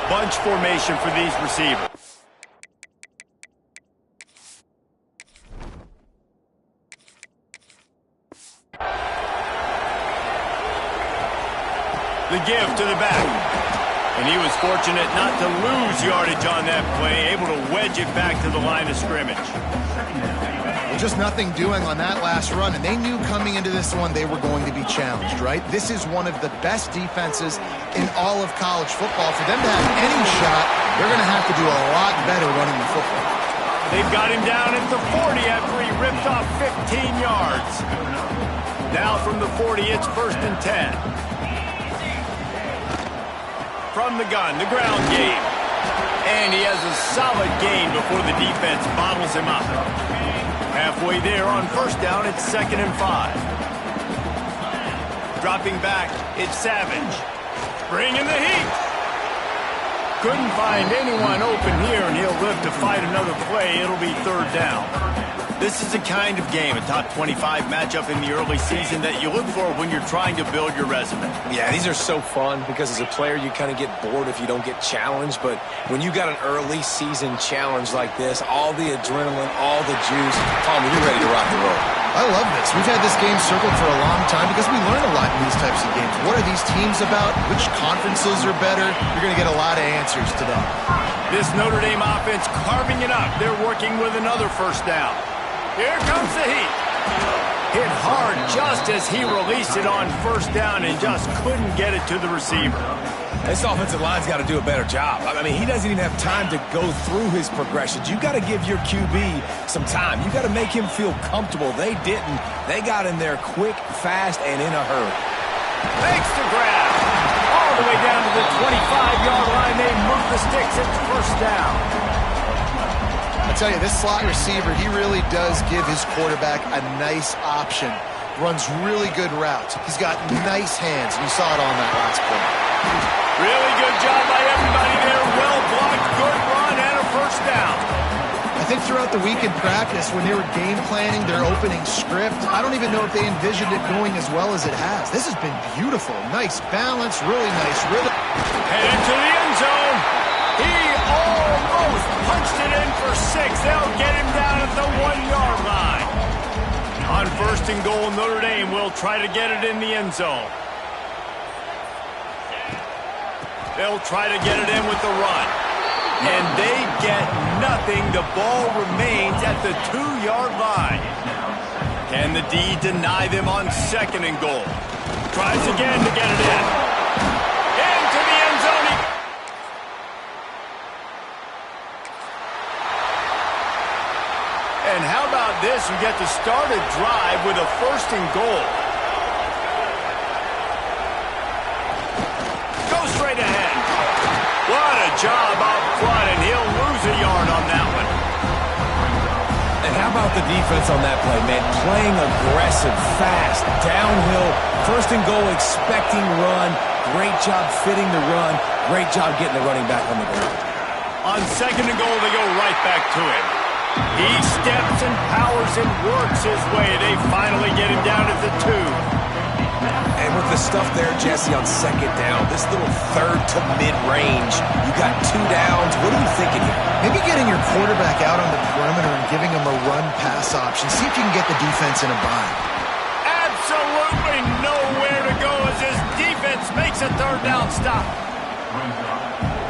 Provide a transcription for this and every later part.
Bunch formation for these receivers. The give to the back. And he was fortunate not to lose yardage on that play, able to wedge it back to the line of scrimmage. Well, just nothing doing on that last run, and they knew coming into this one they were going to be challenged, right? This is one of the best defenses in all of college football. For them to have any shot, they're going to have to do a lot better running the football. They've got him down at the 40 after he ripped off 15 yards. Now from the 40, it's 1st and 10. From the gun, the ground game. And he has a solid gain before the defense bottles him up. Halfway there on 1st down, it's 2nd and 5. Dropping back, it's Savage. Bringing the heat. Couldn't find anyone open here, and he'll live to fight another play. It'll be 3rd down. This is the kind of game, a top 25 matchup in the early season, that you look for when you're trying to build your resume. Yeah, these are so fun because as a player, you kind of get bored if you don't get challenged. But when you got an early season challenge like this, all the adrenaline, all the juice, Tom, you're ready to rock the road. I love this. We've had this game circled for a long time because we learn a lot in these types of games. What are these teams about? Which conferences are better? You're going to get a lot of answers today. This Notre Dame offense carving it up. They're working with another 1st down. Here comes the heat. Hit hard just as he released it on 1st down and just couldn't get it to the receiver. This offensive line's got to do a better job. I mean, he doesn't even have time to go through his progressions. You got to give your QB some time. You got to make him feel comfortable. They didn't. They got in there quick, fast, and in a hurry. Makes the grab. All the way down to the 25-yard line. They move the sticks. It's 1st down. I tell you, this slot receiver, he really does give his quarterback a nice option. Runs really good routes. He's got nice hands, and you saw it on that last play. Really good job by everybody there. Well blocked, good run, and a 1st down. I think throughout the week in practice, when they were game planning their opening script, I don't even know if they envisioned it going as well as it has. This has been beautiful. Nice balance, really nice rhythm. Headed to the end zone. He almost punched it in for 6. They'll get him down at the 1-yard line. On 1st and goal, Notre Dame will try to get it in the end zone. They'll try to get it in with the run. And they get nothing. The ball remains at the 2-yard line. Can the D deny them on 2nd and goal? Tries again to get it in. Into the end zone. And how about this? You get to start a drive with a 1st and goal. Go straight ahead. What a job up front, and he'll lose a yard on that one. And how about the defense on that play, man? Playing aggressive, fast, downhill, 1st and goal, expecting run. Great job fitting the run. Great job getting the running back on the ground. On 2nd and goal, they go right back to him. He steps and powers and works his way. They finally get him down at the 2. And with the stuff there, Jesse, on 2nd down, this little 3rd to mid-range, you got 2 downs. What are you thinking here? Maybe getting your quarterback out on the perimeter and giving him a run-pass option. See if you can get the defense in a bind. Absolutely nowhere to go as his defense makes a 3rd down stop.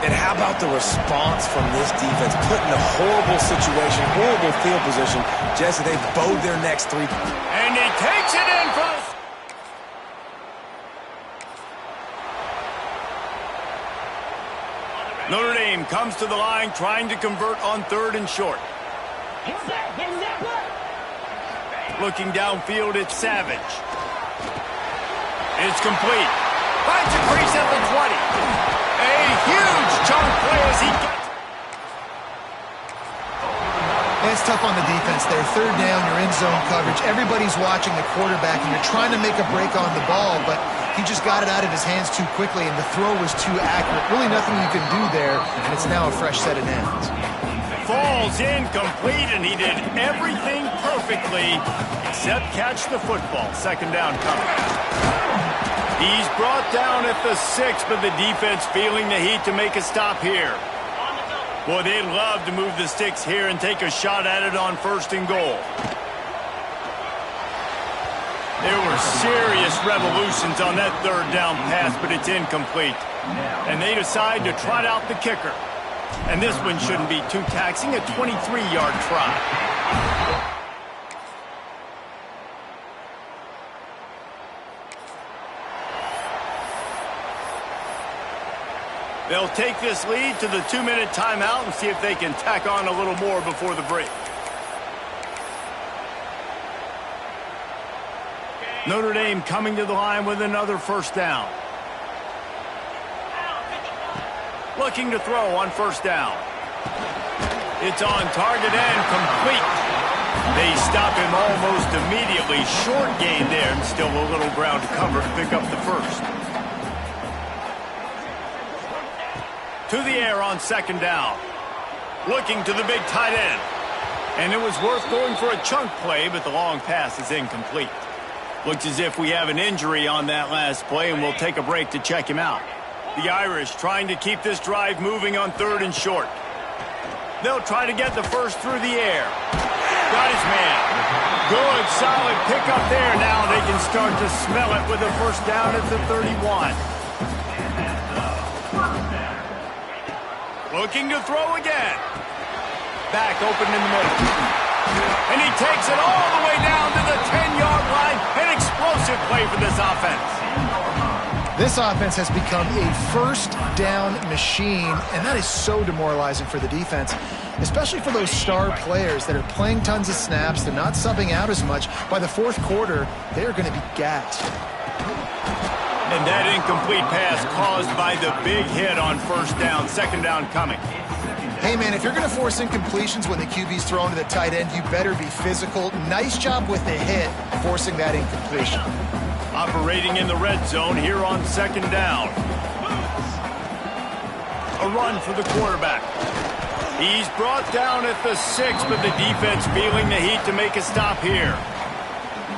And how about the response from this defense? Put in a horrible situation, horrible field position. Jesse, they've bowed their next 3. And he takes it in for the... Notre Dame comes to the line trying to convert on 3rd and short. Looking downfield, it's Savage. It's complete. Finds a crease at the 20. A huge chunk play as he gets... It's tough on the defense there. 3rd down, you're in zone coverage. Everybody's watching the quarterback, and you're trying to make a break on the ball, but he just got it out of his hands too quickly, and the throw was too accurate. Really nothing you can do there, and it's now a fresh set of downs. Falls incomplete, and he did everything perfectly except catch the football. 2nd down coming. He's brought down at the 6, but the defense feeling the heat to make a stop here. Boy, they'd love to move the sticks here and take a shot at it on 1st and goal. There were serious revolutions on that 3rd down pass, but it's incomplete. And they decide to trot out the kicker. And this one shouldn't be too taxing, a 23-yard try. They'll take this lead to the 2-minute timeout and see if they can tack on a little more before the break. Notre Dame coming to the line with another 1st down. Looking to throw on 1st down. It's on target and complete. They stop him almost immediately. Short gain there and still a little ground to cover to pick up the 1st. To the air on 2nd down. Looking to the big tight end. And it was worth going for a chunk play, but the long pass is incomplete. Looks as if we have an injury on that last play, and we'll take a break to check him out. The Irish trying to keep this drive moving on 3rd and short. They'll try to get the 1st through the air. Got his man. Good, solid pickup there. Now they can start to smell it with a 1st down at the 31. Looking to throw again. Back open in the middle. And he takes it all the way down to the 10-yard line. An explosive play for this offense. This offense has become a 1st down machine, and that is so demoralizing for the defense, especially for those star players that are playing tons of snaps. They're not subbing out as much. By the 4th quarter, they are going to be gassed. And that incomplete pass caused by the big hit on 1st down. 2nd down coming. Hey, man, if you're going to force incompletions when the QB's throwing to the tight end, you better be physical. Nice job with the hit, forcing that incompletion. Operating in the red zone here on 2nd down. A run for the quarterback. He's brought down at the 6, but the defense feeling the heat to make a stop here.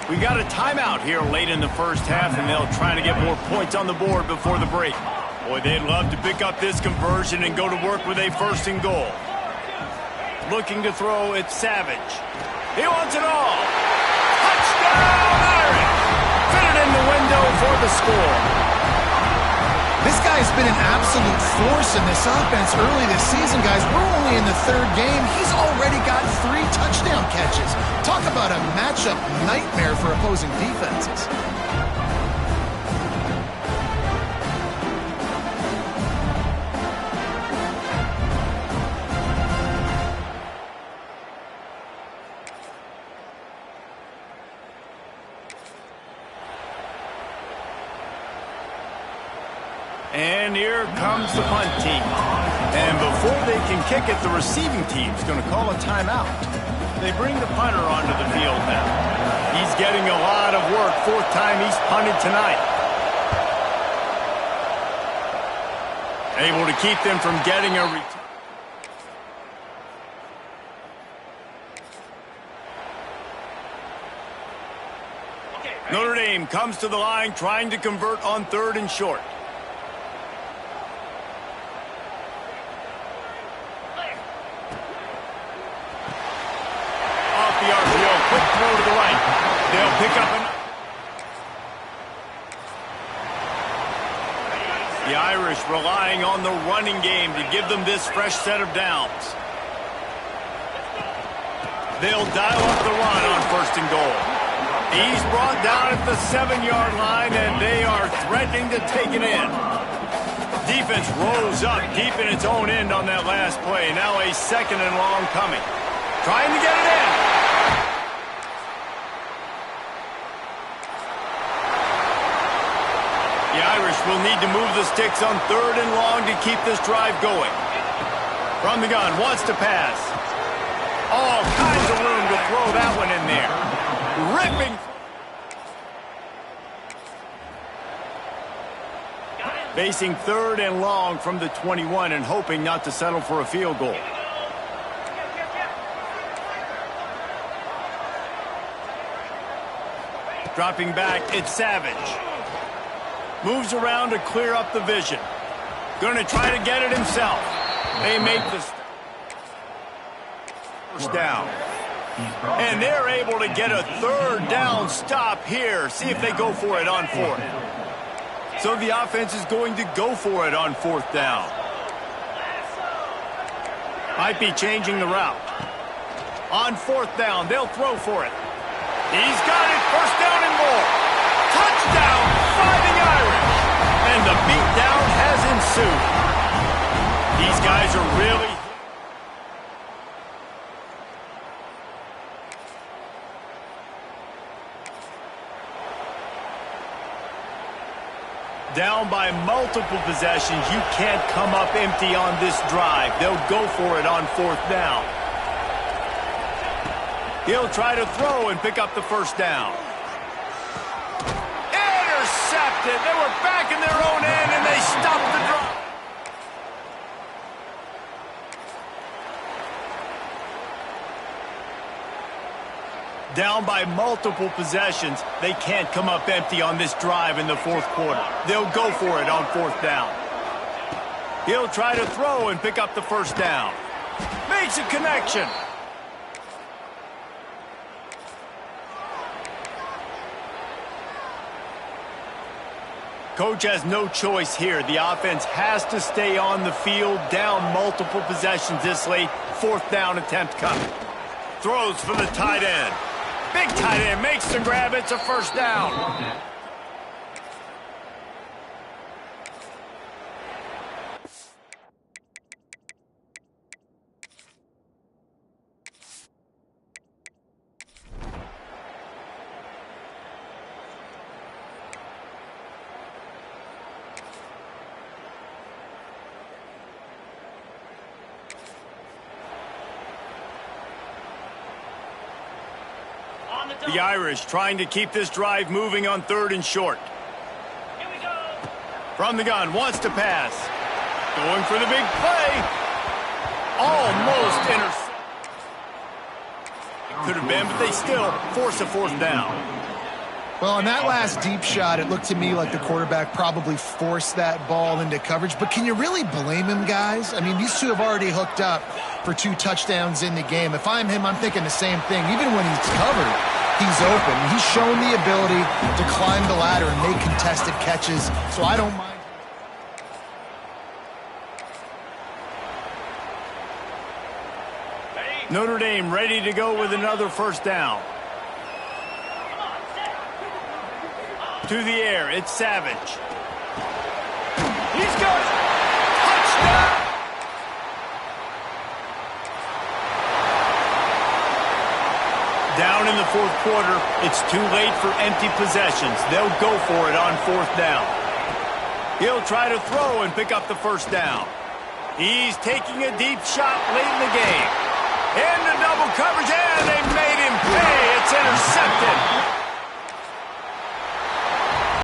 We got a timeout here late in the 1st half, and they'll try to get more points on the board before the break. Boy, they'd love to pick up this conversion and go to work with a 1st and goal. Looking to throw, it's Savage. He wants it all. Touchdown, Irish! Fit it in the window for the score. This guy's been an absolute force in this offense early this season, guys. We're only in the 3rd game. He's already got 3 touchdown catches. Talk about a matchup nightmare for opposing defenses. And here comes the punt team. And before they can kick it, the receiving team's going to call a timeout. They bring the punter onto the field now. He's getting a lot of work. 4th time he's punted tonight. Able to keep them from getting a return. Notre Dame comes to the line trying to convert on 3rd and short. Quick throw to the right. They'll pick up an... The Irish relying on the running game to give them this fresh set of downs. They'll dial up the run on 1st and goal. He's brought down at the 7-yard line, and they are threatening to take it in. Defense rose up deep in its own end on that last play. Now a 2nd and long coming. Trying to get it in. The Irish will need to move the sticks on 3rd and long to keep this drive going. From the gun, wants to pass. All kinds of room to throw that one in there. Ripping. Facing 3rd and long from the 21 and hoping not to settle for a field goal. Dropping back, it's Savage. Moves around to clear up the vision. Going to try to get it himself. They make the first down. And they're able to get a third down stop here. See if they go for it on fourth. So the offense is going to go for it on fourth down. Might be changing the route. On fourth down, they'll throw for it. He's got it. First down and more. Touchdown, Fighting Irish. And the beatdown has ensued. These guys are really... down by multiple possessions. You can't come up empty on this drive. They'll go for it on fourth down. He'll try to throw and pick up the first down. Intercepted. They were back in their own end and they stopped the drive. Down by multiple possessions. They can't come up empty on this drive in the fourth quarter. They'll go for it on fourth down. He'll try to throw and pick up the first down. Makes a connection. Coach has no choice here. The offense has to stay on the field, down multiple possessions this late. Fourth down attempt coming. Throws for the tight end. Big tight end makes the grab. It's a first down. The Irish trying to keep this drive moving on third and short. Here we go. From the gun, wants to pass. Going for the big play. Almost intercepted. Could have been, but they still force a fourth down. Well, on that last deep shot, it looked to me like the quarterback probably forced that ball into coverage. But can you really blame him, guys? I mean, these two have already hooked up for 2 touchdowns in the game. If I'm him, I'm thinking the same thing. Even when he's covered, he's open. He's shown the ability to climb the ladder and make contested catches, so I don't mind. Notre Dame ready to go with another first down. To the air, it's Savage. He's got it. Touchdown! Down in the fourth quarter, it's too late for empty possessions. They'll go for it on fourth down. He'll try to throw and pick up the first down. He's taking a deep shot late in the game. Into double coverage, and they made him pay. It's intercepted.